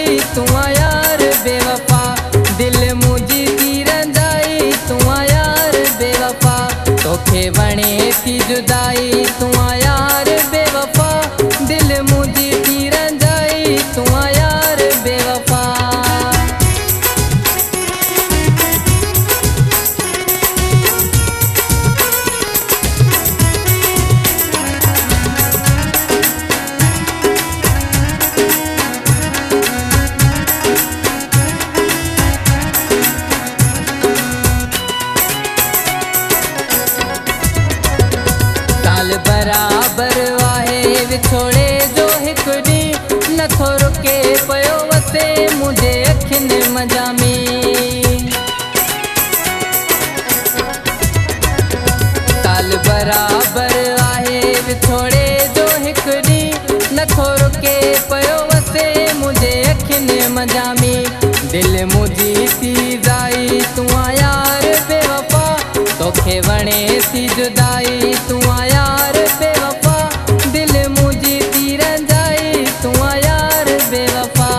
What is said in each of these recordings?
रंजाई तू यार बेवफा, दिल मुझी थी रंजाई तू यार बेवफा, तोखे वणे थी जुदाई तू यार बेवफा, दिल मुझी थी रंजाई तू यार बेवफा। साल बराबर वाहे विछोड़े जो हिक ॾींहुं नथो रुके पियो वसे मुझे अखियुनि मजामी। साल बराबर आहे विछोड़े जो हिक ॾींहुं नथो रुके पियो वसे मुझे अखियुनि मजामी, दिल मुझी थी ज़ाई तू यार बेवफा, तोखे वणे थी जुदाई तू यार बेवफा, दिल मुझी थी रंजाई तू यार बेवफा।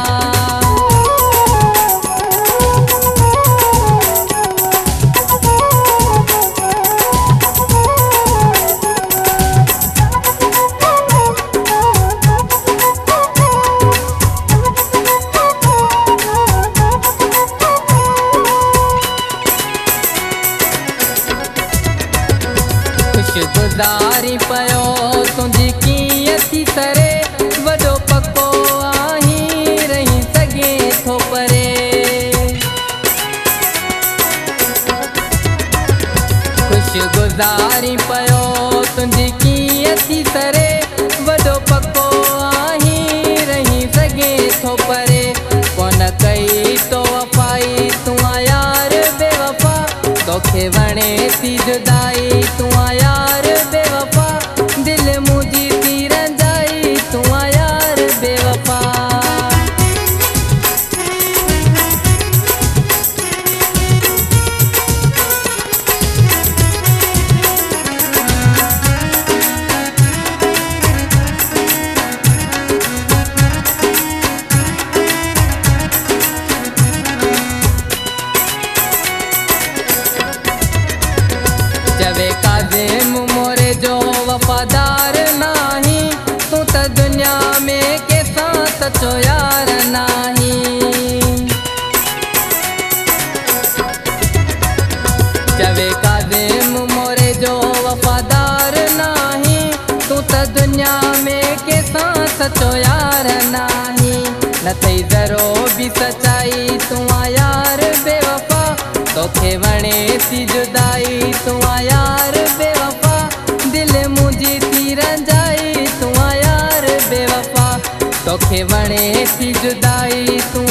खुशगुज़ारी पयो तुंहिंजी कीअं थी सरे, वॾो पको आहीं रही सघे थो परे। खुशगुज़ारी पयो तुंहिंजी कीअं थी सरे, वॾो पको आहीं रही सघे थो परे, कोन कई तो वफ़ाई तू यार बेवफा, तोखे वणे थी जुदाई तू यार बेवफा, दिल मुझी थी रंजाई तू यार बेवफा। चवे काज़िम मोरे जो वफ़ादार नाही, तू त दुनिया में कंहिंसां सचो यार नाही। चवे काज़िम मोरे जो वफ़ादार नाही, तू त दुनिया में कंहिंसां सचो यार नाही, न थई ज़रो बि सचाई तू यार बेवफा, तोखे वणे थी जुदाई तू यार बेवफा, दिल मुझी थी रंजाई तू यार बेवफा, तोखे वणे थी जुदाई तू